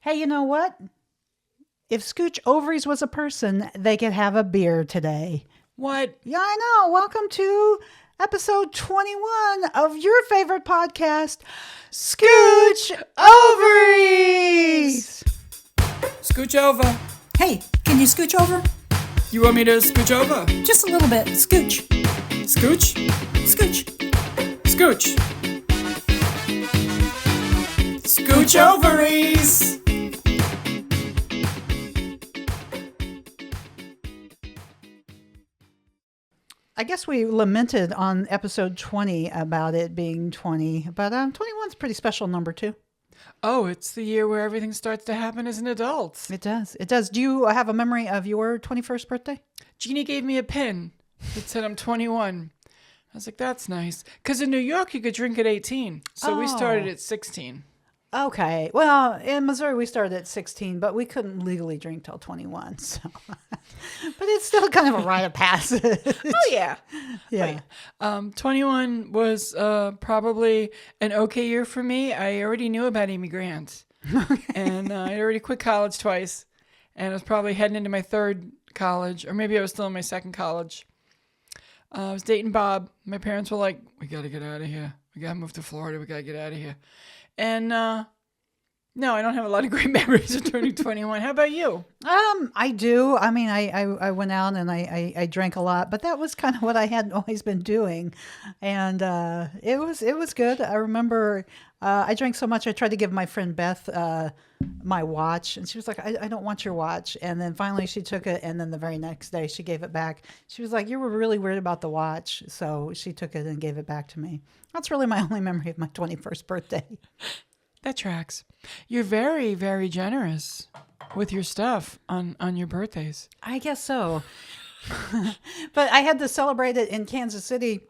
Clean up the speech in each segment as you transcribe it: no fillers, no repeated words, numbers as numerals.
Hey, you know what? If Scooch Ovaries was a person, they could have a beer today. What? Yeah, I know. Welcome to episode 21 of your favorite podcast, Scooch Ovaries. Scooch over. Hey, can you scooch over? You want me to scooch over? Just a little bit. Scooch. Scooch? Scooch. Scooch. Scooch ovaries. I guess we lamented on episode 20 about it being 20, but 21's a pretty special number too. Oh, it's the year where everything starts to happen as an adult. It does. It does. Do you have a memory of your 21st birthday? Jeannie gave me a pin that said I'm 21. I was like, that's nice. Because in New York, you could drink at 18. So we started at 16. Okay. Well, in Missouri, we started at 16, but we couldn't legally drink till 21. So, but it's still kind of a rite of passage. Oh, yeah. Yeah. 21 was probably an okay year for me. I already knew about Amy Grant. And I already quit college twice. And I was probably heading into my third college, or maybe I was still in my second college. I was dating Bob. My parents were like, we got to get out of here. We got to move to Florida. We got to get out of here. And no, I don't have a lot of great memories of turning 21. How about you? I do. I mean, I went out and I drank a lot, but that was kind of what I had always been doing. And it was good. I remember I drank so much I tried to give my friend Beth my watch, and she was like, I don't want your watch. And then finally she took it, and then the very next day she gave it back. She was like, you were really weird about the watch. So she took it and gave it back to me. That's really my only memory of my 21st birthday. That tracks. You're very, very generous with your stuff on your birthdays. I guess so. But I had to celebrate it in Kansas City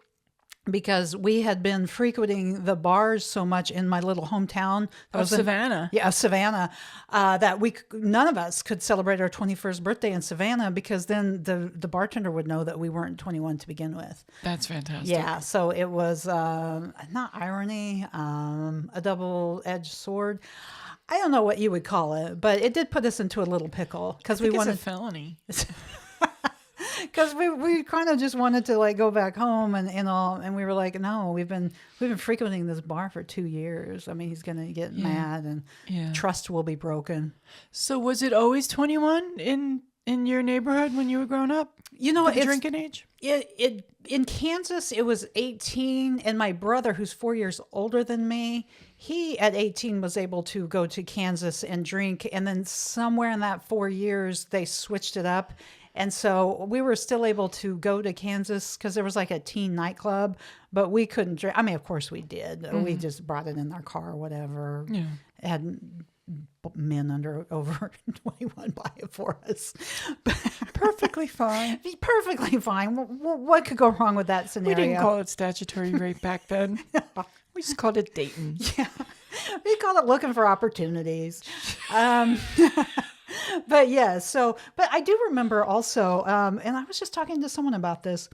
because we had been frequenting the bars so much in my little hometown. Savannah. Savannah. That none of us could celebrate our 21st birthday in Savannah because then the bartender would know that we weren't 21 to begin with. That's fantastic. Yeah, so it was not irony, a double-edged sword. I don't know what you would call it, but it did put us into a little pickle because we wanted it's a felony. Because we kind of just wanted to like go back home and all, and we were like, no, we've been frequenting this bar for 2 years. I mean, he's gonna get mad and trust will be broken. So was it always 21 in your neighborhood when you were growing up? You know, the drinking age. It in Kansas it was 18, and my brother, who's 4 years older than me, he at 18 was able to go to Kansas and drink, and then somewhere in that 4 years they switched it up. And so we were still able to go to Kansas because there was like a teen nightclub, but we couldn't drink. I mean, of course we did. Mm-hmm. We just brought it in our car or whatever. Yeah. Had men over 21 buy it for us. Perfectly fine. Perfectly fine. What could go wrong with that scenario? We didn't call it statutory rape back then. We just called it dating. Yeah. We called it looking for opportunities. But yeah, but I do remember also, and I was just talking to someone about this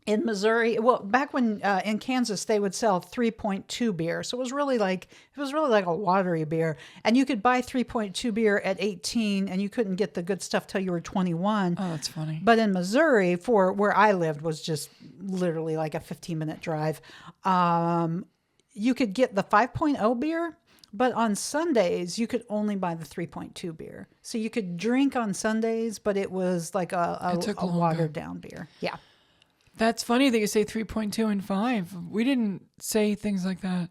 in Missouri. Well, back when in Kansas they would sell 3.2 beer, so it was really like a watery beer, and you could buy 3.2 beer at 18, and you couldn't get the good stuff till you were 21. Oh, that's funny. But in Missouri, for where I lived, was just literally like a 15-minute drive. You could get the 5.0 beer. But on Sundays, you could only buy the 3.2 beer. So you could drink on Sundays, but it was like a watered down beer. Yeah. That's funny that you say 3.2 and 5. We didn't say things like that.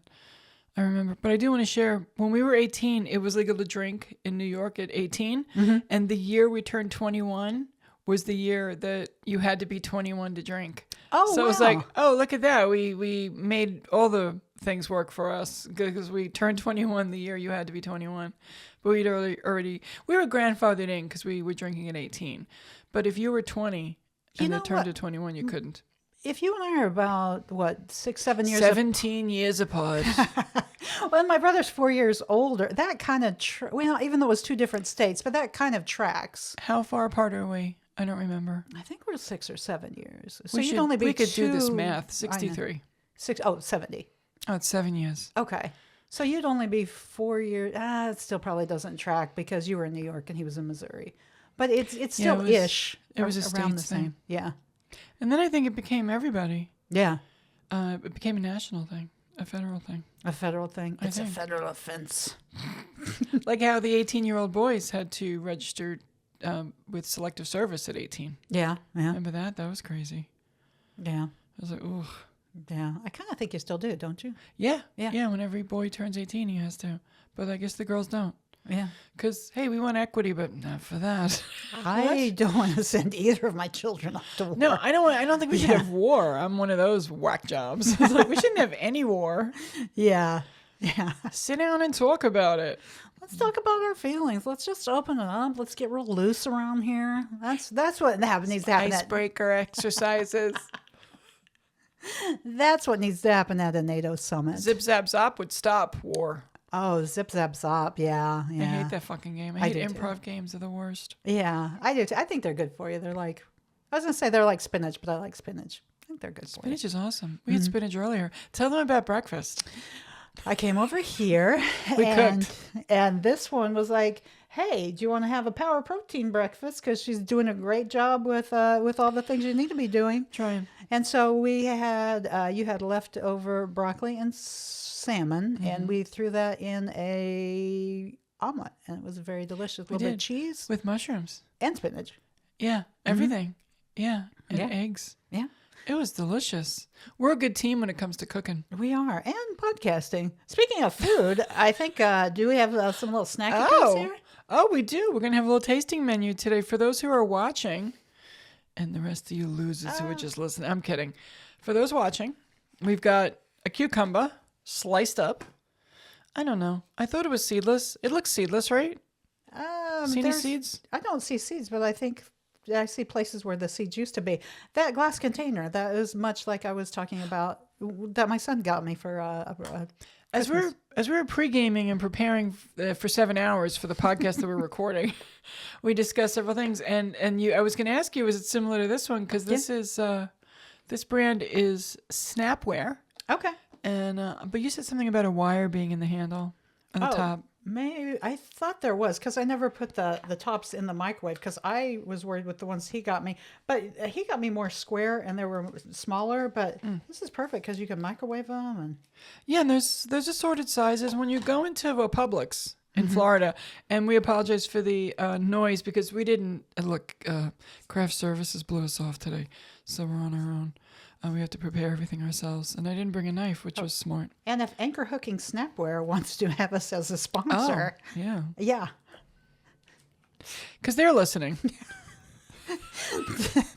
I remember. But I do want to share, when we were 18, it was legal to drink in New York at 18. Mm-hmm. And the year we turned 21 was the year that you had to be 21 to drink. Oh, so wow. It was like, oh, look at that. We made all the things work for us because we turned 21 the year you had to be 21. But we'd already we were grandfathered in because we were drinking at 18. But if you were 20 and it turned to 21, you couldn't. If you and I are about, 6-7 years 17 years apart. Well, my brother's 4 years older. That kind of, even though it was two different states, but that kind of tracks. How far apart are we? I don't remember. I think we're 6 or 7 years. So we could do this math. 63. 70. Oh, it's 7 years. Okay. So you'd only be 4 years. It still probably doesn't track because you were in New York and he was in Missouri. But it's Yeah, still it was- ish. it was a around the states thing. same. Yeah. And then I think it became everybody. Yeah. It became a national thing, a federal thing. A federal thing. I It's a think. federal offense. Like how the 18-year-old boys had to register with Selective Service at 18. Yeah. Yeah. Remember that? That was crazy. Yeah. I was like, ooh. Yeah. I kind of think you still do, don't you? Yeah. Yeah. Yeah, when every boy turns 18, he has to. But I guess the girls don't. Yeah. Because, hey, we want equity, but not for that. I don't want to send either of my children off to war. No, I don't think we should have war. I'm one of those whack jobs. It's like, we shouldn't have any war. Yeah. Yeah. Sit down and talk about it. Let's talk about our feelings. Let's just open it up. Let's get real loose around here. That's what needs to happen. Icebreaker exercises. That's what needs to happen at a NATO summit. Zip, zap, zop would stop war. Oh, zip zap zop. Yeah. Yeah. I hate that fucking game. I hate do too. improv games. They're the worst. Yeah, I do too. I think they're good for you. They're like, I was gonna say they're like spinach, but I like spinach. I think they're good for you. Spinach is awesome. We had spinach earlier. Tell them about breakfast. I came over here We and, cooked. and this one was like, hey, do you want to have a power protein breakfast? Because she's doing a great job with all the things you need to be doing. Trying. And so we had, you had leftover broccoli and salmon, and we threw that in a omelet, and it was very delicious. A little bit did. of cheese With mushrooms. and spinach. Yeah. Everything. Yeah. And Yeah. eggs. Yeah, It was delicious. We're a good team when it comes to cooking. we are. And podcasting. Speaking of food, I think, do we have some little snacky things here? Oh, we do. We're going to have a little tasting menu today for those who are watching and the rest of you losers who are just listening. I'm kidding. For those watching, we've got a cucumber sliced up. I don't know. I thought it was seedless. It looks seedless, right? See any There's- seeds? I don't see seeds, but I think I see places where the seeds used to be. That glass container, that is much like I was talking about that my son got me for As we were pre-gaming and preparing for 7 hours for the podcast that we're recording, we discussed several things. And I was going to ask you, is it similar to this one? Because this is this brand is Snapware, Okay. and but you said something about a wire being in the handle on the top. Maybe I thought there was because I never put the tops in the microwave because I was worried with the ones he got me. But he got me more square and they were smaller. But this is perfect because you can microwave them and Yeah, and there's assorted sizes. When you go into a Publix in Florida, and we apologize for the noise because we didn't look. Craft Services blew us off today, so we're on our own. We have to prepare everything ourselves, and I didn't bring a knife, which was smart. and if Anchor Hooking Snapware wants to have us as a Oh, sponsor, yeah, yeah, because they're listening.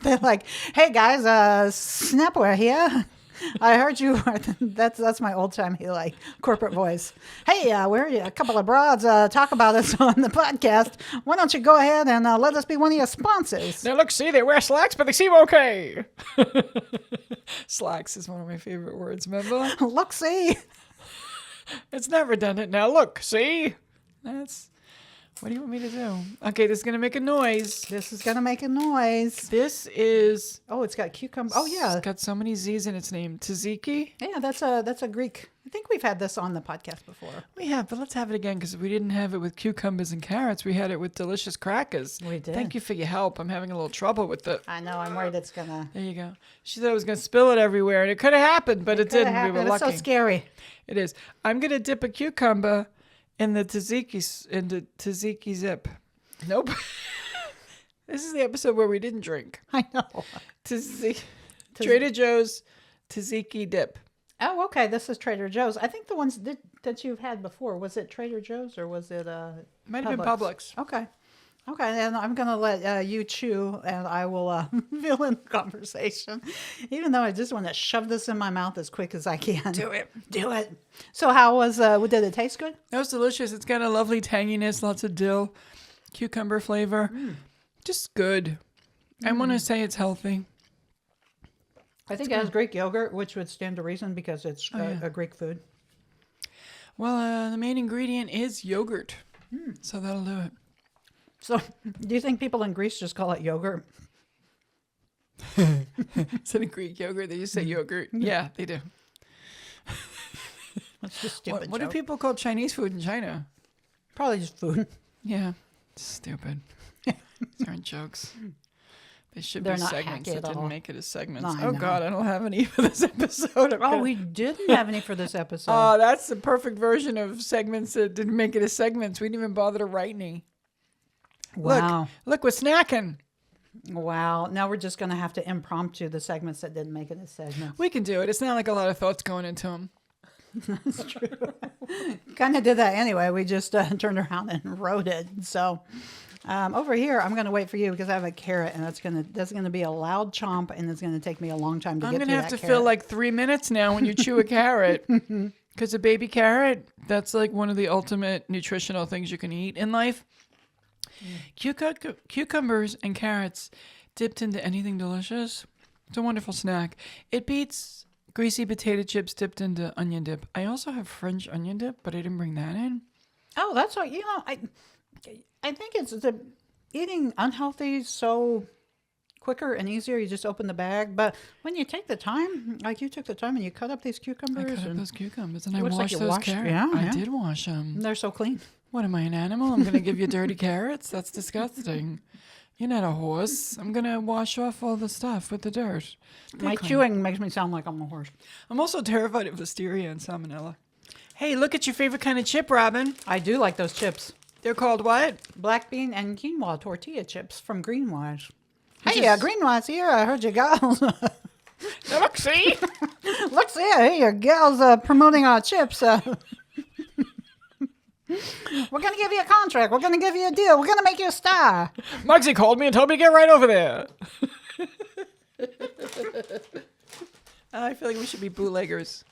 they're like, hey guys, Snapware here. I heard you. That's my old time like corporate voice. Hey, we're a couple of broads talk about us on the podcast. Why don't you go ahead and let us be one of your sponsors? Now look, see, they wear slacks, but they seem okay. Slacks is one of my favorite words. Remember? Look, see. It's not redundant. Now look, see. That's. What do you want me to do? Okay, this is gonna make a noise. This is gonna make a noise. This is. Oh, it's got cucumber. Oh yeah, It's got so many Z's in its name. Tzatziki? yeah. That's a Greek. I think we've had this on the podcast before. We have, but let's have it again because we didn't have it with cucumbers and carrots. We had it with delicious crackers. We did. Thank you for your help. I'm having a little trouble with the. I know. I'm worried it's gonna. There you go. She thought I was going to spill it everywhere, and it could have happened, but it Coulda didn't. We happened. were It's lucky. so scary. It is. I'm going to dip a cucumber in the tzatziki zip. Nope. This is the episode where we didn't drink. I know. Trader Joe's tzatziki dip. Oh, okay. This is Trader Joe's. I think the ones that you've had before, was it Trader Joe's or was it Might have been Publix. Okay. Okay, and I'm going to let you chew, and I will fill in the conversation, even though I just want to shove this in my mouth as quick as I can. Do it. Do it. So how was, did it taste good? That was delicious. It's got a lovely tanginess, lots of dill, cucumber flavor. Just good. I want to say it's healthy. I think it has Greek yogurt, which would stand to reason because it's a Greek food. Well, the main ingredient is yogurt. So that'll do it. So do you think people in Greece just call it yogurt? Instead of Greek yogurt, they just say yogurt. Yeah, they do. That's just stupid. What do joke. people call Chinese food in China? Probably just food. Yeah, stupid. These aren't jokes. They should They're be not segments hacky that at didn't all. make it as segments. No, I Oh know. God, I don't have any for this episode. Oh, we didn't have any for this episode. Oh, that's the perfect version of segments that didn't make it as segments. We didn't even bother to write any. Wow. Look, we're snacking. Wow. Now we're just going to have to impromptu the segments that didn't make it as segments. We can do it. It's not like a lot of thoughts going into them. That's true. Kind of did that anyway. We just turned around and wrote it. So over here, I'm going to wait for you because I have a carrot, and that's going to be a loud chomp, and it's going to take me a long time to I'm get going through to have that to carrot. fill like 3 minutes now when you chew a carrot. Because a baby carrot, that's like one of the ultimate nutritional things you can eat in life. Cucumbers and carrots dipped into anything delicious. It's a wonderful snack. It beats greasy potato chips dipped into onion dip. I also have French onion dip, but I didn't bring that in. Oh, that's what, I think it's the eating unhealthy so quicker and easier. You just open the bag. But when you take the time, like you took the time and you cut up these I cucumbers, cut up and those cucumbers and I looks like washed you those washed- carrots. yeah, I yeah. did wash them. they're so clean. What, am I an animal? I'm going to give you dirty carrots? That's disgusting. You're not a horse. I'm going to wash off all the stuff with the dirt. They're My clean. chewing makes me sound like I'm a horse. I'm also terrified of listeria and salmonella. Hey, look at your favorite kind of chip, Robin. I do like those chips. They're called what? Black bean and quinoa tortilla chips from Greenwise. Which Hey, is- Greenwise here. I heard you gals. Look, see? Look, see, hey, your gals promoting our chips. We're going to give you a contract. We're going to give you a deal. We're going to make you a star. Muggsy called me and told me to get right over there. I feel like we should be bootleggers.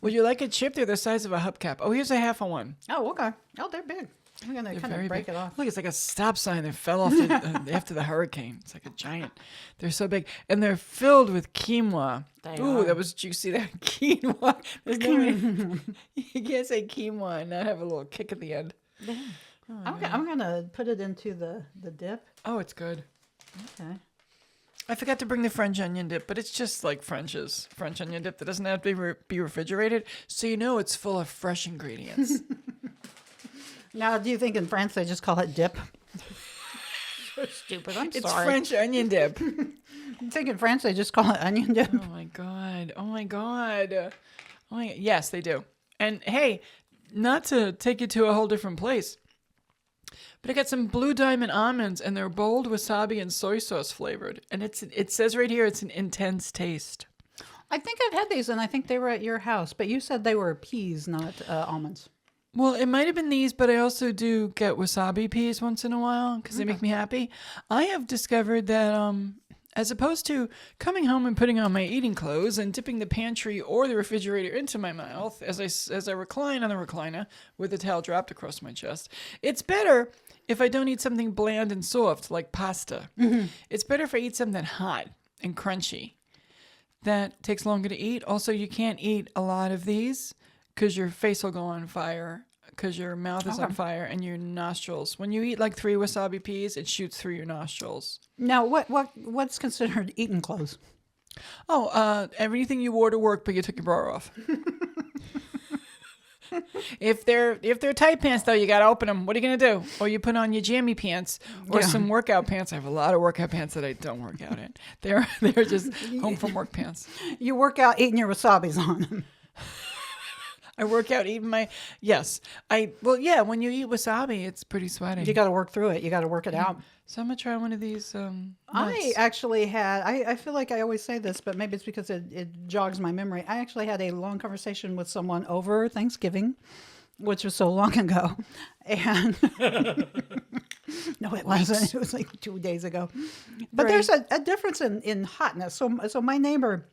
Would you like a chip? They're the size of a hubcap. Oh, here's a half of one. Oh, okay. Oh, they're big. I'm going to They're kind very of break big. it off. Look, it's like a stop sign that fell off after the hurricane. It's like a giant. They're so big. And they're filled with quinoa. They Ooh, are. that was juicy. That quinoa. There's no way. You can't say quinoa and not have a little kick at the end. I'm going to put it into the dip. Oh, it's good. Okay. I forgot to bring the French onion dip, but it's just like French onion dip that doesn't have to be refrigerated. So you know it's full of fresh ingredients. Now, do you think in France they just call it dip? So stupid. I'm It's sorry. French onion dip. You think in France they just call it onion dip? Oh my god. Oh my god. Oh my, yes, they do. And hey, not to take you to a whole different place, but I got some Blue Diamond almonds and they're bold wasabi and soy sauce flavored. And it says right here it's an intense taste. I think I've had these, and I think they were at your house. But you said they were peas, not almonds. Well, it might have been these, but I also do get wasabi peas once in a while because they make me happy. I have discovered that as opposed to coming home and putting on my eating clothes and dipping the pantry or the refrigerator into my mouth as I recline on the recliner with the towel dropped across my chest, it's better if I don't eat something bland and soft like pasta. It's better if I eat something hot and crunchy. That takes longer to eat. Also, you can't eat a lot of these because your face will go on fire, because your mouth is on fire, and your nostrils. When you eat like 3 wasabi peas, it shoots through your nostrils. Now, what's considered eating clothes? Oh, everything you wore to work, but you took your bra off. If they're tight pants though, you gotta open them. What are you gonna do? Or you put on your jammy pants or Yeah. some workout pants. I have a lot of workout pants that I don't work out in. They're just home from work pants. You work out eating your wasabis on them. I work out even my when you eat wasabi, it's pretty sweaty. You got to work through it. You got to work it out. So I'm gonna try one of these. I nuts. actually had, I feel like I always say this, but maybe it's because it jogs my memory. I actually had a long conversation with someone over Thanksgiving, which was so long ago. And no, it wasn't. It was like 2 days ago. But there's a difference in hotness. So my neighbor,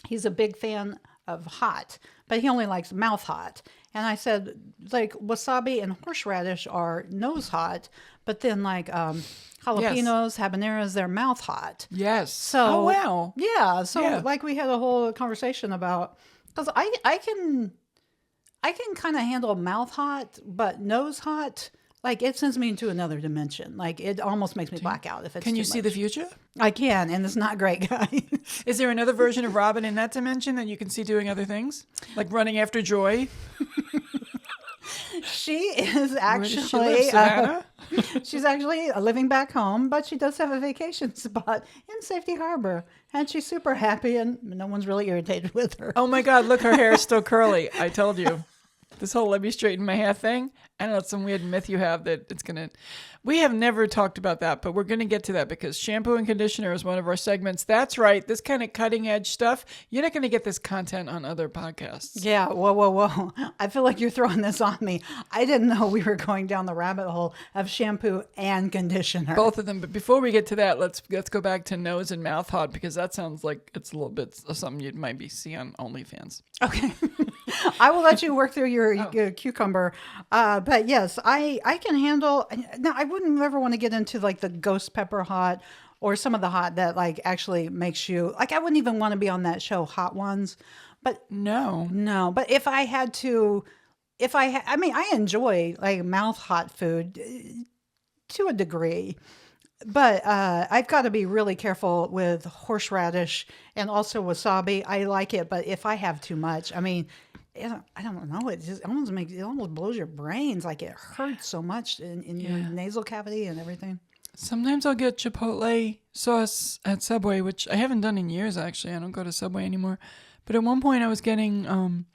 he's a big fan of hot, but he only likes mouth hot. And I said, like, wasabi and horseradish are nose hot, but then like jalapenos, habaneros, they're mouth hot. Yes. So oh wow. yeah. So Yeah. like we had a whole conversation about, because I can kind of handle mouth hot, but nose hot, Like it sends me into another dimension. Like it almost makes me black out if it's Can you too see much. the future? I can, and it's not great, guys. Is there another version of Robin in that dimension that you can see doing other things? Like running after Joy? She is Where does she live, actually Savannah? she's actually living back home, but she does have a vacation spot in Safety Harbor, and she's super happy, and no one's really irritated with her. Oh my God, look, her hair is still curly. I told you. This whole let me straighten my hair thing. I know it's some weird myth you have that it's going to. We have never talked about that, but we're going to get to that because shampoo and conditioner is one of our segments. That's right. This kind of cutting edge stuff, you're not going to get this content on other podcasts. Yeah, whoa. I feel like you're throwing this on me. I didn't know we were going down the rabbit hole of shampoo and conditioner. Both of them. But before we get to that, let's go back to nose and mouth hot because that sounds like it's a little bit of something you might be see on OnlyFans. Okay. I will let you work through your cucumber. But yes, I can handle. Now, I wouldn't ever want to get into like the ghost pepper hot or some of the hot that like actually makes you like. I wouldn't even want to be on that show, Hot Ones. But No. But if I had to, I mean, I enjoy like mouth hot food to a degree. But I've got to be really careful with horseradish and also wasabi. I like it, but if I have too much, I mean, I don't know. It almost blows your brains. Like it hurts so much in your nasal cavity and everything. Sometimes I'll get Chipotle sauce at Subway, which I haven't done in years, actually. I don't go to Subway anymore. But at one point I was getting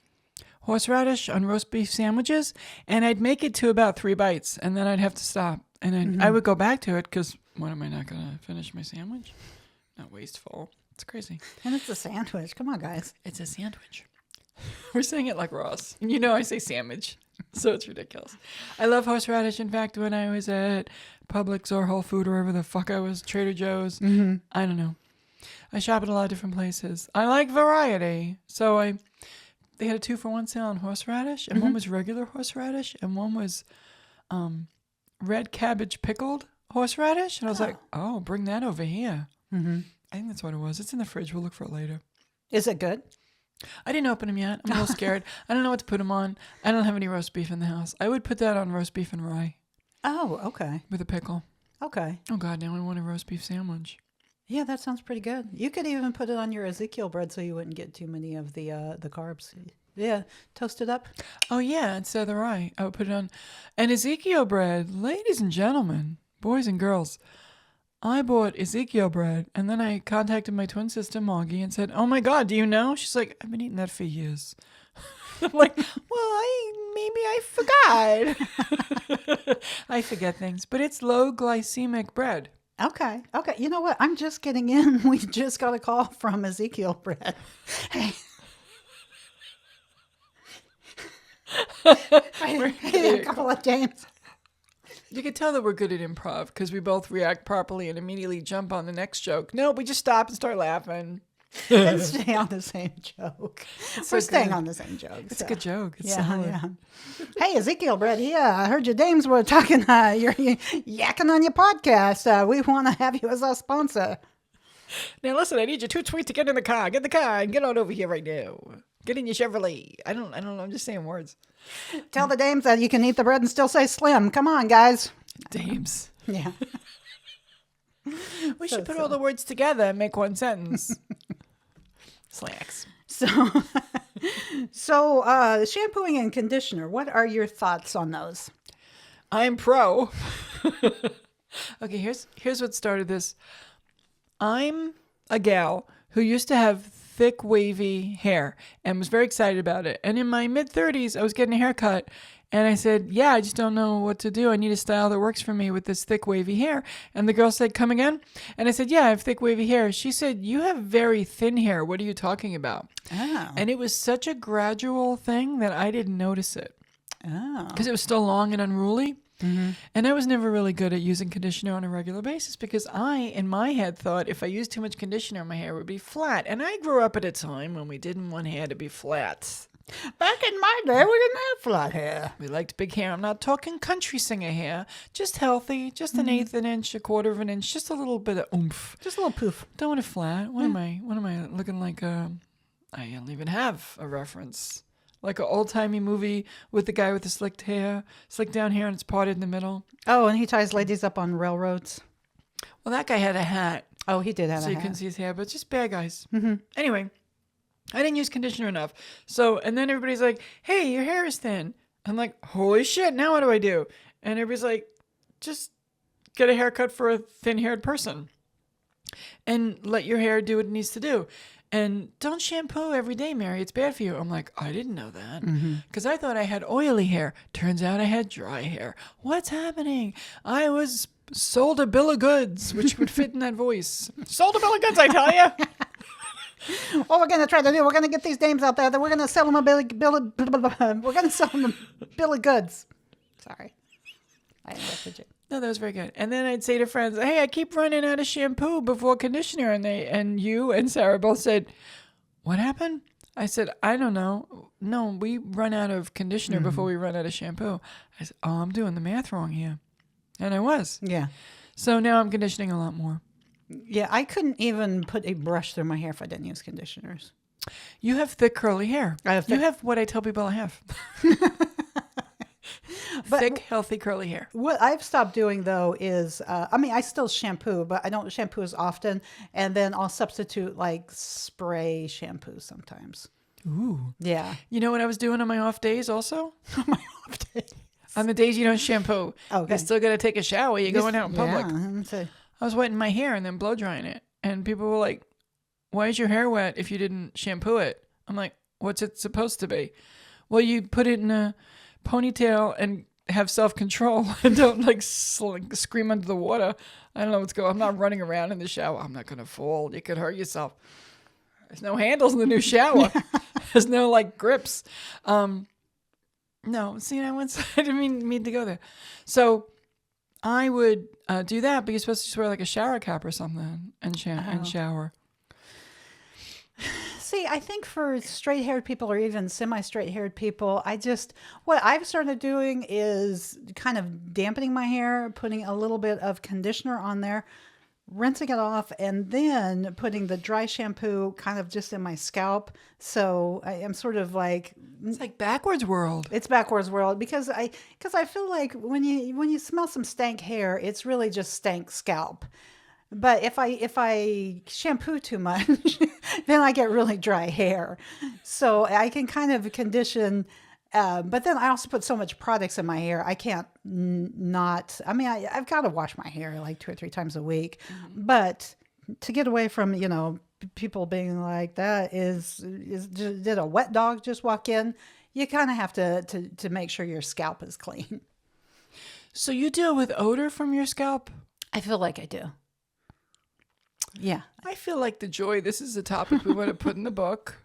horseradish on roast beef sandwiches, and I'd make it to about 3 bites, and then I'd have to stop. And then I would go back to it because what am I not going to finish my sandwich? Not wasteful. It's crazy. And it's a sandwich. Come on, guys. It's a sandwich. We're saying it like Ross. And you know I say sandwich. So it's ridiculous. I love horseradish. In fact, when I was at Publix or Whole Food or wherever the fuck I was, Trader Joe's, I don't know. I shop at a lot of different places. I like variety. So they had a 2-for-1 sale on horseradish, and one was regular horseradish, and one was red cabbage pickled horseradish. And I was like, oh, bring that over here. I think that's what it was. It's in the fridge. We'll look for it later. Is it good? I didn't open them yet. I'm a little scared. I don't know what to put them on. I don't have any roast beef in the house. I would put that on roast beef and rye Oh, okay. with a pickle. Okay. Oh, God, now I want a roast beef sandwich. Yeah, that sounds pretty good. You could even put it on your Ezekiel bread so you wouldn't get too many of the carbs. Yeah, toast it up. Oh, yeah, instead of the rye, I would put it on. And Ezekiel bread, ladies and gentlemen, boys and girls, I bought Ezekiel bread, and then I contacted my twin sister, Moggy, and said, oh, my God, do you know? She's like, I've been eating that for years. I'm like, well, maybe I forgot. I forget things, but it's low glycemic bread. Okay. You know what? I'm just getting in. We just got a call from Ezekiel bread. Hey. Hey, a couple of James. You can tell that we're good at improv because we both react properly and immediately jump on the next joke. No, we just stop and start laughing. And stay on the same joke. We're staying on the same joke. It's a good joke. It's Yeah, solid. yeah. Hey, Ezekiel bread. Yeah, I heard your dames were talking. You're yakking on your podcast. We want to have you as our sponsor. Now listen, I need you 2 tweets to get in the car. Get in the car and get on over here right now. Get in your Chevrolet. I don't know. I'm just saying words. Tell the dames that you can eat the bread and still say slim. Come on, guys. Dames. Yeah. We should put all the words together and make one sentence. Slacks. So shampooing and conditioner. What are your thoughts on those? I'm pro. Okay, here's what started this. I'm a gal who used to have thick, wavy hair and was very excited about it. And in my mid-30s, I was getting a haircut. And I said, yeah, I just don't know what to do. I need a style that works for me with this thick, wavy hair. And the girl said, come again? And I said, yeah, I have thick, wavy hair. She said, you have very thin hair. What are you talking about? Oh. And it was such a gradual thing that I didn't notice it. Oh. Because it was still long and unruly. And I was never really good at using conditioner on a regular basis because I, in my head, thought if I used too much conditioner, my hair would be flat. And I grew up at a time when we didn't want hair to be flat. Back in my day, we didn't have flat hair. We liked big hair. I'm not talking country singer hair. Just healthy, just an eighth of an inch, a quarter of an inch, just a little bit of oomph. Just a little poof. Don't want it flat. What am I looking like? I don't even have a reference. like an old-timey movie with the guy with the slicked down hair, and it's parted in the middle. Oh, and he ties ladies up on railroads. Well, that guy had a hat, Oh, he did have so a you hat. couldn't see his hair, but just bad guys. Mm-hmm. Anyway, I didn't use conditioner enough. So, and then everybody's like, hey, your hair is thin. I'm like, holy shit, now what do I do? And everybody's like, just get a haircut for a thin-haired person and let your hair do what it needs to do. And don't shampoo every day, Mary. It's bad for you. I'm like, I didn't know that. Because I thought I had oily hair. Turns out I had dry hair. What's happening? I was sold a bill of goods, which would fit in that voice. Sold a bill of goods, I tell you. What we're going to try to do, we're going to get these dames out there. That we're going to sell them a bill of, we're going to sell them a bill of goods. Sorry. I interrupted you. No, that was very good. And then I'd say to friends, hey, I keep running out of shampoo before conditioner. And you and Sarah both said, what happened? I said, I don't know. No, we run out of conditioner before we run out of shampoo. I said, oh, I'm doing the math wrong here. And I was. Yeah. So now I'm conditioning a lot more. Yeah, I couldn't even put a brush through my hair if I didn't use conditioners. You have thick, curly hair. I have You thick- have what I tell people I have. Thick, healthy, curly hair. What I've stopped doing, though, is, I still shampoo, but I don't shampoo as often. And then I'll substitute, like, spray shampoo sometimes. Ooh. Yeah. You know what I was doing on my off days also? My off days. On the days you don't shampoo. Okay. You still got to take a shower. You're going out in public. Yeah, so- I was wetting my hair and then blow drying it. And people were like, why is your hair wet if you didn't shampoo it? I'm like, what's it supposed to be? Well, you put it in a ponytail and have self-control and don't like scream under the water. I don't know what's going on. I'm not running around in the shower. I'm not going to fall. You could hurt yourself. There's no handles in the new shower. There's no like grips. No, see, I didn't mean to go there. So I would do that, but you're supposed to just wear like a shower cap or something and shower. See, I think for straight-haired people or even semi-straight-haired people, what I've started doing is kind of dampening my hair, putting a little bit of conditioner on there, rinsing it off, and then putting the dry shampoo kind of just in my scalp. So I am sort of like, It's like backwards world. it's backwards world because I feel like when you smell some stank hair, it's really just stank scalp. But if I shampoo too much, then I get really dry hair. So I can kind of condition, but then I also put so much products in my hair. I can't not. I mean, I've got to wash my hair like 2 or 3 times a week. But to get away from people being like that did a wet dog just walk in? You kind of have to make sure your scalp is clean. So you deal with odor from your scalp? I feel like I do. Yeah. I feel like the joy. This is a topic we want to put in the book.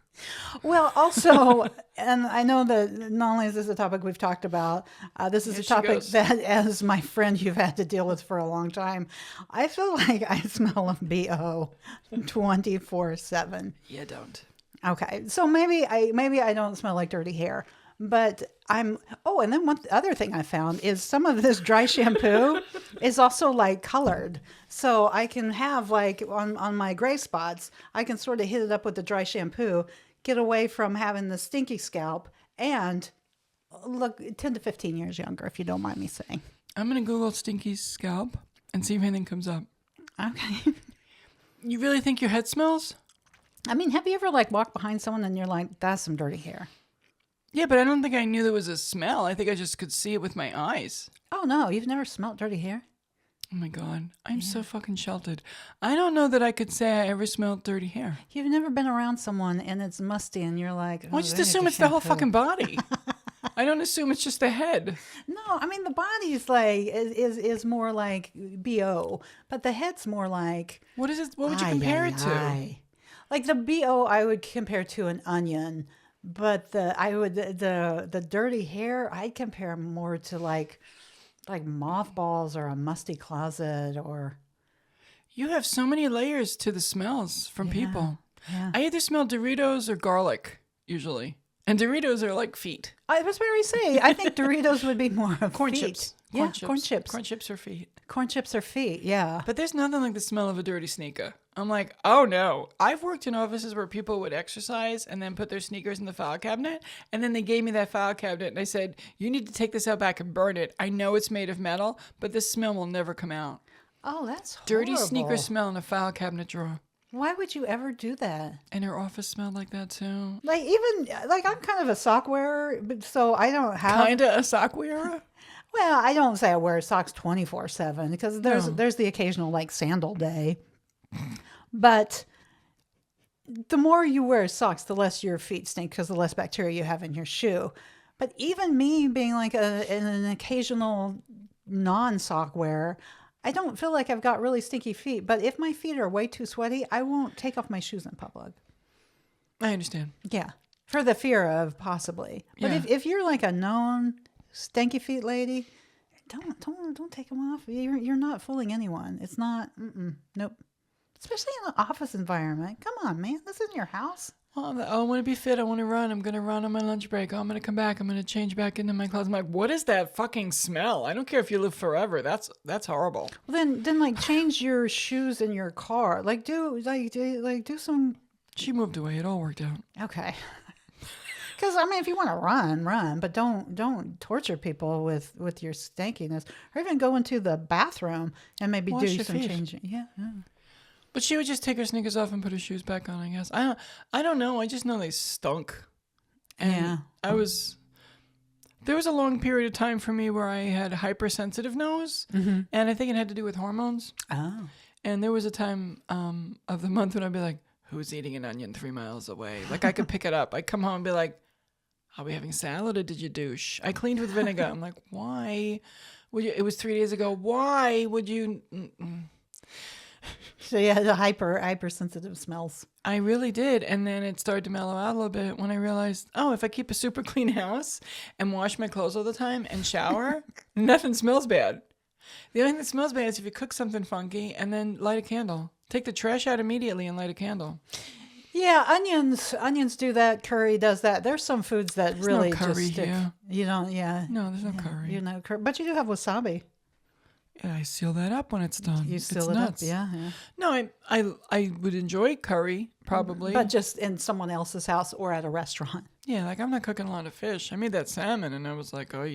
Well, also, and I know that not only is this a topic we've talked about, this is Here a she topic goes. that, as my friend, you've had to deal with for a long time. I feel like I smell of BO 24/7. Yeah, don't. Okay, so maybe I don't smell like dirty hair, but and then one other thing I found is some of this dry shampoo is also like colored. So I can have like on my gray spots, I can sort of hit it up with the dry shampoo, get away from having the stinky scalp, and look 10 to 15 years younger, if you don't mind me saying. I'm going to Google stinky scalp and see if anything comes up. Okay. You really think your head smells? I mean, have you ever like walked behind someone and you're like, that's some dirty hair? Yeah, but I don't think I knew there was a smell. I think I just could see it with my eyes. Oh no, you've never smelled dirty hair? Oh my God. I'm so fucking sheltered. I don't know that I could say I ever smelled dirty hair. You've never been around someone and it's musty and you're like, I just assume it's the whole fucking body. I don't assume it's just the head. No, I mean the body's like is more like BO, but the head's more like What is it? What would you compare it to? Like the BO I would compare to an onion, but the dirty hair I'd compare more to like mothballs or a musty closet or. You have so many layers to the smells from people. Yeah. I either smell Doritos or garlic, usually. And Doritos are like feet. I was going to say, I think Doritos would be more of Corn feet. chips. Yeah, corn chips. Corn chips are feet. Corn chips are feet, yeah. But there's nothing like the smell of a dirty sneaker. I'm like, oh no. I've worked in offices where people would exercise and then put their sneakers in the file cabinet. And then they gave me that file cabinet and I said, you need to take this out back and burn it. I know it's made of metal, but this smell will never come out. Oh, that's horrible. Dirty sneaker smell in a file cabinet drawer. Why would you ever do that? And her office smelled like that too. Like even like I'm kind of a sock wearer, but so I don't have. Kinda a sock wearer? Well, I don't say I wear socks 24/7 because there's the occasional like sandal day. But the more you wear socks, the less your feet stink because the less bacteria you have in your shoe. But even me being like an occasional non-sock wearer, I don't feel like I've got really stinky feet. But if my feet are way too sweaty, I won't take off my shoes in public. I understand. Yeah, for the fear of possibly. But Yeah. if you're like a known stanky feet lady, don't take them off. You're not fooling anyone. It's not. Nope. Especially in an office environment. Come on, man. This isn't your house. Oh, I want to be fit. I want to run. I'm going to run on my lunch break. Oh, I'm going to come back. I'm going to change back into my clothes. I'm like, what is that fucking smell? I don't care if you live forever. That's horrible. Well, then like change your shoes in your car. Like do some. She moved away. It all worked out. Okay. Because I mean, if you want to run, but don't torture people with your stankiness, or even go into the bathroom and maybe Wash do your some feet. changing. Yeah. But she would just take her sneakers off and put her shoes back on, I guess. I don't know. I just know they stunk. And Yeah. there was a long period of time for me where I had hypersensitive nose, and I think it had to do with hormones. Oh. And there was a time of the month when I'd be like, who's eating an onion 3 miles away? Like I could pick it up. I'd come home and be like, are we having salad or did you douche? I cleaned with vinegar. I'm like, why would you? It was 3 days ago. Why would you? So you had the hypersensitive smells. I really did. And then it started to mellow out a little bit when I realized, oh, if I keep a super clean house and wash my clothes all the time and shower, nothing smells bad. The only thing that smells bad is if you cook something funky and then light a candle. Take the trash out immediately and light a candle. Yeah, onions do that. Curry does that. There's some foods that There's really no curry just stick. here. You don't. Yeah. No, there's no curry. You know, but you do have wasabi. Yeah, I seal that up when it's done. You seal it's it nuts. up. Yeah, yeah. No, I would enjoy curry, probably. But just in someone else's house or at a restaurant. Yeah, like I'm not cooking a lot of fish. I made that salmon and I was like, oh,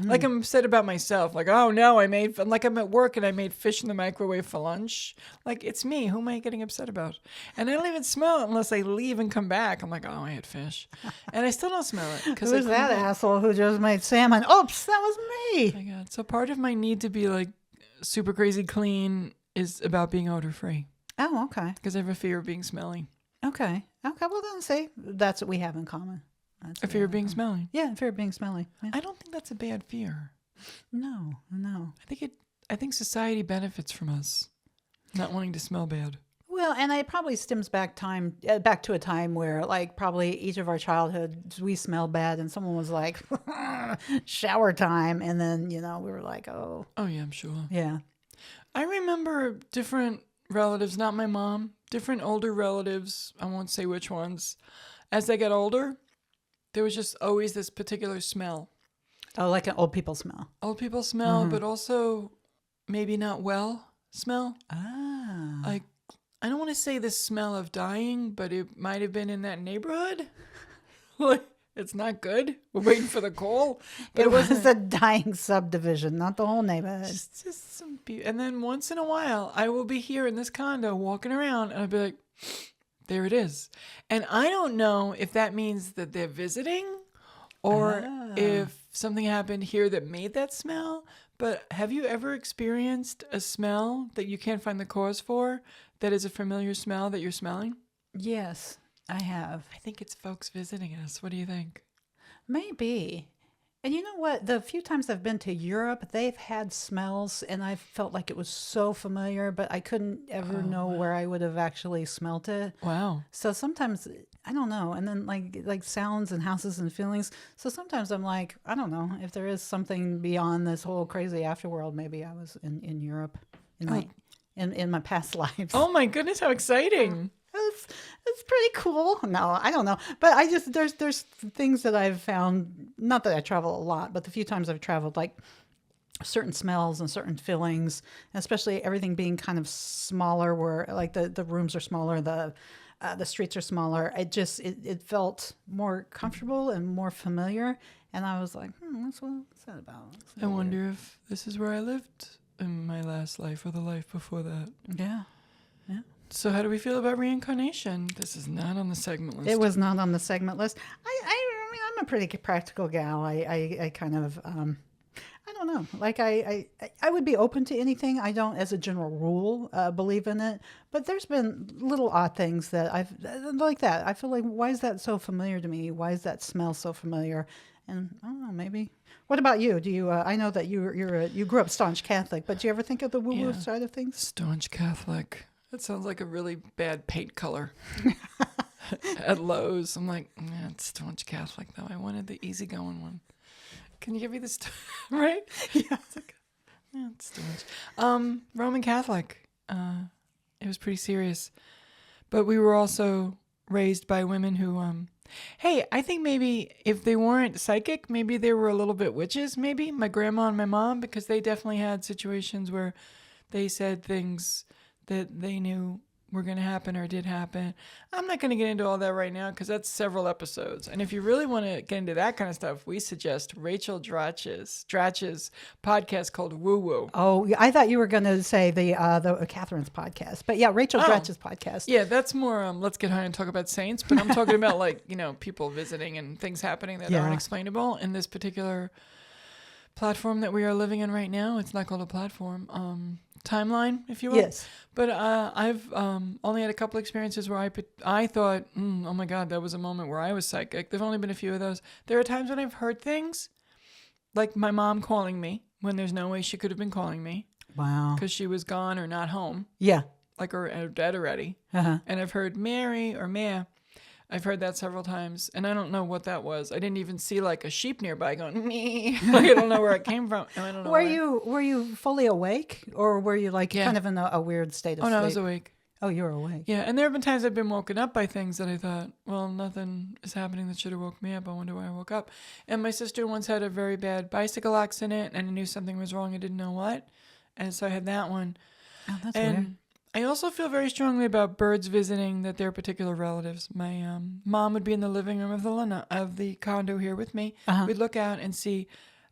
like I'm upset about myself. Like, oh no, like I'm at work and I made fish in the microwave for lunch. Like it's me. Who am I getting upset about? And I don't even smell it unless I leave and come back. I'm like, oh, I had fish. And I still don't smell it. Who's that asshole who just made salmon? Oops, that was me. Oh my God. So part of my need to be like super crazy clean is about being odor free. Oh, okay. Because I have a fear of being smelly. Okay. Well, then see, that's what we have in common. That's A fear of being smelly. Yeah, fear of being smelly. Yeah. I don't think that's a bad fear. No. I think society benefits from us not wanting to smell bad. Well, and it probably stems back to a time where, like, probably each of our childhoods we smelled bad, and someone was like, "shower time," and then we were like, "Oh, Oh yeah, I'm sure. yeah." I remember different relatives, not my mom, different older relatives. I won't say which ones. As they got older, there was just always this particular smell. Oh, like an old people smell. Old people smell, but also maybe not well smell. Ah. Like, I don't want to say the smell of dying, but it might have been in that neighborhood. Like, it's not good. We're waiting for the call. But It was a dying subdivision, not the whole neighborhood. just some people. And then once in a while, I will be here in this condo walking around, and I'll be like, there it is. And I don't know if that means that they're visiting or if something happened here that made that smell. But have you ever experienced a smell that you can't find the cause for that is a familiar smell that you're smelling? Yes, I have. I think it's folks visiting us. What do you think? Maybe. And you know what? The few times I've been to Europe, they've had smells, and I felt like it was so familiar, but I couldn't ever know where I would have actually smelt it. Wow. So sometimes I don't know. And then like sounds and houses and feelings. So sometimes I'm like, I don't know if there is something beyond this whole crazy afterworld. Maybe I was in Europe in my past lives. Oh my goodness, how exciting. It's pretty cool. No, I don't know. But I just, there's things that I've found, not that I travel a lot, but the few times I've traveled, like certain smells and certain feelings, especially everything being kind of smaller, where like the rooms are smaller, the streets are smaller. It felt more comfortable and more familiar. And I was like, what's that about? I wonder if this is where I lived in my last life or the life before that. Yeah. Yeah. So how do we feel about reincarnation? This is not on the segment list. It was not on the segment list. I mean, I'm a pretty practical gal. I kind of, I don't know. Like I would be open to anything. I don't, as a general rule, believe in it. But there's been little odd things that I've like that. I feel like, why is that so familiar to me? Why is that smell so familiar? And I don't know, maybe. What about you? Do you? I know that you grew up staunch Catholic, but do you ever think of the woo-woo side of things? Staunch Catholic. That sounds like a really bad paint color. At Lowe's, I'm like, yeah, it's staunch Catholic though. I wanted the easygoing one. Can you give me this? Right? Yeah. It's like, yeah, it's staunch. Roman Catholic. It was pretty serious, but we were also raised by women who, hey, I think maybe if they weren't psychic, maybe they were a little bit witches. Maybe my grandma and my mom, because they definitely had situations where they said things that they knew were going to happen or did happen. I'm not going to get into all that right now because that's several episodes. And if you really want to get into that kind of stuff, we suggest Rachel Dratch's podcast called Woo Woo. Oh, I thought you were going to say the Catherine's podcast, but yeah, Rachel Dratch's podcast. Yeah, that's more let's get high and talk about saints. But I'm talking about like, people visiting and things happening that aren't explainable in this particular platform that we are living in right now. It's not called a platform. Timeline, if you will. Yes. But I've only had a couple experiences where I thought, oh my God, that was a moment where I was psychic. There've only been a few of those. There are times when I've heard things, like my mom calling me when there's no way she could have been calling me. Wow. Because she was gone or not home. Yeah. Like or dead already. Uh-huh. And I've heard Mary or Mia. I've heard that several times, and I don't know what that was. I didn't even see like a sheep nearby going me. Like I don't know where it came from. And I don't know. Were you fully awake, or were you like kind of in a weird state of sleep? Oh no, I was awake. Oh, you were awake. Yeah, and there have been times I've been woken up by things that I thought, well, nothing is happening that should have woke me up. I wonder why I woke up. And my sister once had a very bad bicycle accident, and I knew something was wrong. I didn't know what, and so I had that one. Oh, that's weird. I also feel very strongly about birds visiting that they're particular relatives. My mom would be in the living room of the condo here with me. Uh-huh. We'd look out and see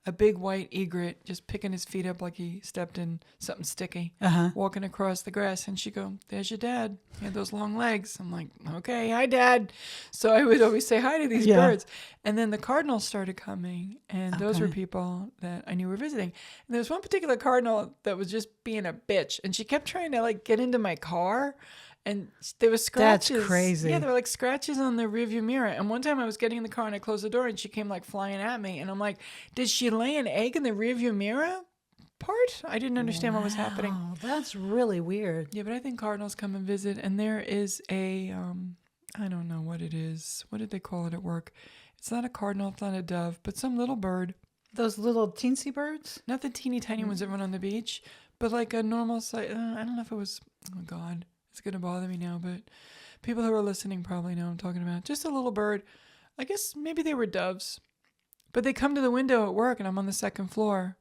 a big white egret just picking his feet up like he stepped in something sticky, walking across the grass. And she'd go, there's your dad. He had those long legs. I'm like, okay, hi, Dad. So I would always say hi to these birds. And then the cardinals started coming, and those were people that I knew were visiting. And there was one particular cardinal that was just being a bitch, and she kept trying to like get into my car. And there were scratches. That's crazy. Yeah, there were like scratches on the rearview mirror. And one time I was getting in the car and I closed the door and she came like flying at me. And I'm like, did she lay an egg in the rearview mirror part? I didn't understand what was happening. Oh, that's really weird. Yeah, but I think cardinals come and visit. And there is a, I don't know what it is. What did they call it at work? It's not a cardinal, it's not a dove, but some little bird. Those little teensy birds? Not the teeny tiny ones that run on the beach, but like a normal size. I don't know if it was, oh God. It's going to bother me now, but people who are listening probably know what I'm talking about. Just a little bird. I guess maybe they were doves. But they come to the window at work, and I'm on the second floor,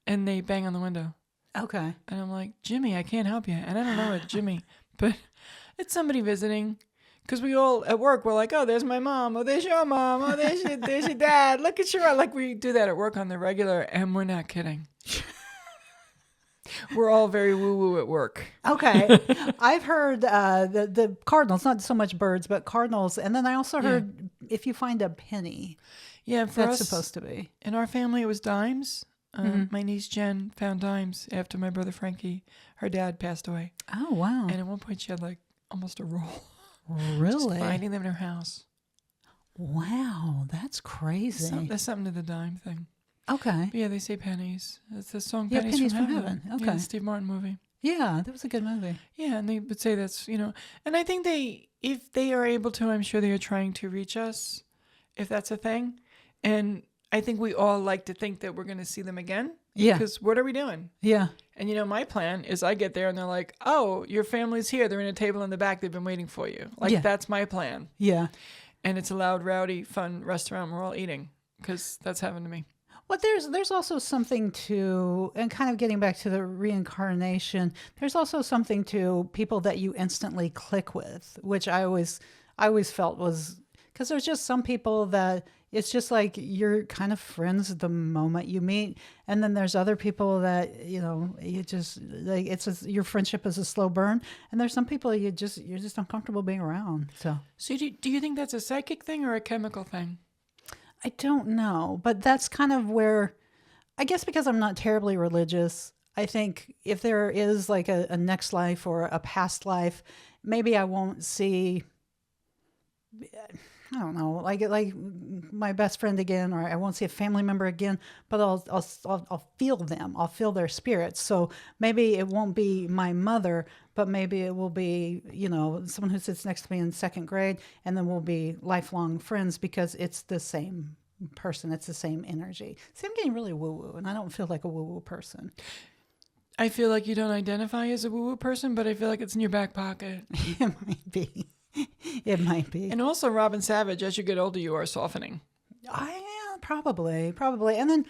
and they bang on the window. Okay. And I'm like, Jimmy, I can't help you. And I don't know it's Jimmy, but it's somebody visiting. Because we all, at work, we're like, oh, there's my mom. Oh, there's your mom. Oh, there's your dad. Look at your, like we do that at work on the regular, and we're not kidding. We're all very woo-woo at work. Okay. I've heard the cardinals, not so much birds, but cardinals. And then I also heard if you find a penny. Yeah, for that's us, supposed to be. In our family, it was dimes. My niece Jen found dimes after my brother Frankie, her dad, passed away. Oh, wow. And at one point, she had like almost a roll. Really? Just finding them in her house. Wow, that's crazy. There's something to the dime thing. Okay. But yeah, they say pennies. It's the song Pennies from Heaven. Okay. Yeah, the Steve Martin movie. Yeah, that was a good movie. Yeah, and they would say that's, and I think if they are able to, I'm sure they are trying to reach us, if that's a thing. And I think we all like to think that we're going to see them again. Yeah. Because what are we doing? Yeah. And my plan is I get there and they're like, oh, your family's here. They're in a table in the back. They've been waiting for you. Like, that's my plan. Yeah. And it's a loud, rowdy, fun restaurant we're all eating because that's happened to me. Well, there's also something to, and kind of getting back to the reincarnation. There's also something to people that you instantly click with, which I always felt was because there's just some people that it's just like you're kind of friends the moment you meet, and then there's other people that you just like your friendship is a slow burn, and there's some people you're just uncomfortable being around. So do you think that's a psychic thing or a chemical thing? I don't know, but that's kind of where, I guess because I'm not terribly religious, I think if there is like a next life or a past life, maybe I won't see, I don't know, like my best friend again, or I won't see a family member again, but I'll feel them. I'll feel their spirits. So maybe it won't be my mother, but maybe it will be, someone who sits next to me in second grade, and then we'll be lifelong friends because it's the same person. It's the same energy. See, I'm getting really woo-woo, and I don't feel like a woo-woo person. I feel like you don't identify as a woo-woo person, but I feel like it's in your back pocket. It might be. It might be. And also, Robin Savage, as you get older, you are softening. Yeah, probably. And then,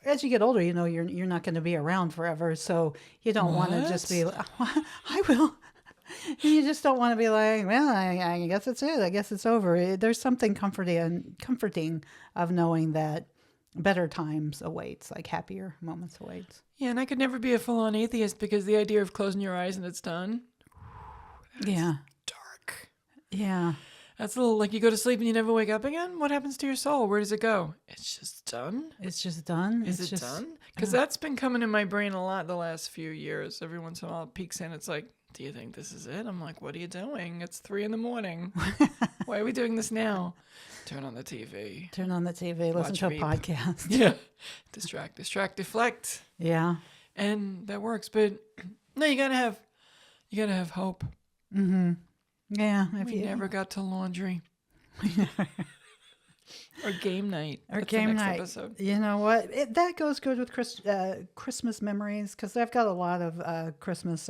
as you get older, you're not going to be around forever. So you don't want to just be like, I will. You just don't want to be like, well, I guess it's it. I guess it's over. There's something comforting of knowing that better times awaits, like happier moments awaits. Yeah, and I could never be a full-on atheist because the idea of closing your eyes and it's done. Yeah. Dark. Yeah. That's a little like you go to sleep and you never wake up again. What happens to your soul? Where does it go? It's just done. It's just done. Is it done? Because that's been coming in my brain a lot the last few years. Every once in a while it peeks in. It's like, do you think this is it? I'm like, what are you doing? It's 3 a.m. Why are we doing this now? Turn on the TV. Turn on the TV. Listen to a podcast. Yeah. Distract, deflect. Yeah. And that works. But no, you gotta have hope. Mm-hmm. Yeah. We never got to laundry. Or game night. Or That's game the next night. episode. You know what? That goes good with Christmas memories, because I've got a lot of Christmas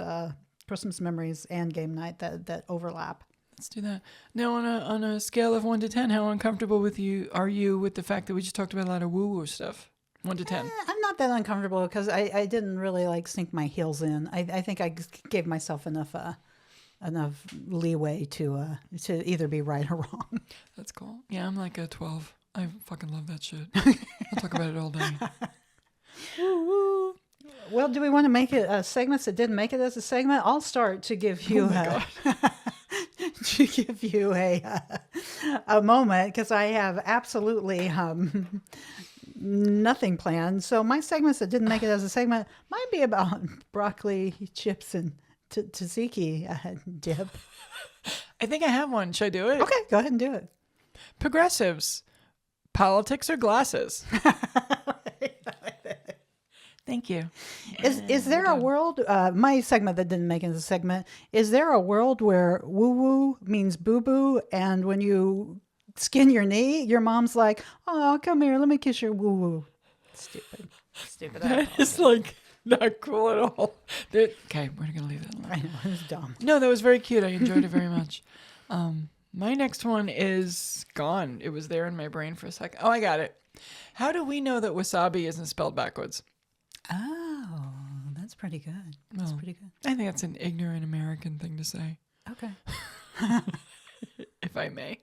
memories and game night that overlap. Let's do that. Now, on a scale of 1 to 10, how uncomfortable are you with the fact that we just talked about a lot of woo-woo stuff? 1 to 10. I'm not that uncomfortable because I didn't really sink my heels in. I think I gave myself enough leeway to either be right or wrong. That's cool. Yeah, I'm like a 12. I fucking love that shit. I'll talk about it all day. Well, do we want to make it segments that didn't make it as a segment? I'll start to give you a moment, because I have absolutely nothing planned. So my segments that didn't make it as a segment might be about broccoli chips and tzatziki dip. I think I have one. Should I do it? Okay, go ahead and do it. Progressives, politics or glasses? Thank you. Is there a world, my segment that didn't make it as a segment, is there a world where woo-woo means boo-boo, and when you skin your knee, your mom's like, oh, come here, let me kiss your woo-woo? Stupid. That is like not cool at all. Okay, we're going to leave that alone. I know, it was dumb. No, that was very cute. I enjoyed it very much. My next one is gone. It was there in my brain for a second. Oh, I got it. How do we know that wasabi isn't spelled backwards? Oh, that's pretty good. That's pretty good. I think that's an ignorant American thing to say. Okay. If I may.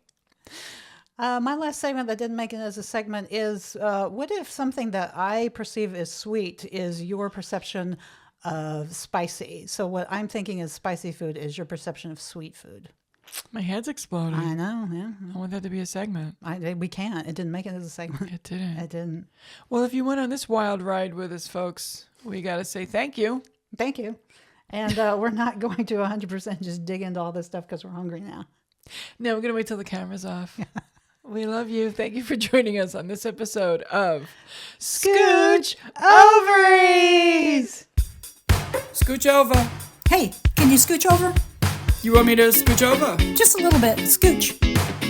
My last segment that didn't make it as a segment is, what if something that I perceive as sweet is your perception of spicy? So what I'm thinking is spicy food is your perception of sweet food. My head's exploding. I know, yeah. I want that to be a segment. We can't. It didn't make it as a segment. It didn't. It didn't. Well, if you went on this wild ride with us, folks, we got to say thank you. Thank you. And we're not going to 100% just dig into all this stuff because we're hungry now. No, we're going to wait till the camera's off. We love you. Thank you for joining us on this episode of Scooch Ovaries! Scooch over. Hey, can you scooch over? You want me to scooch over? Just a little bit. Scooch.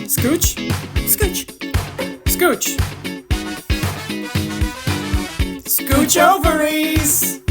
Scooch? Scooch. Scooch. Scooch ovaries!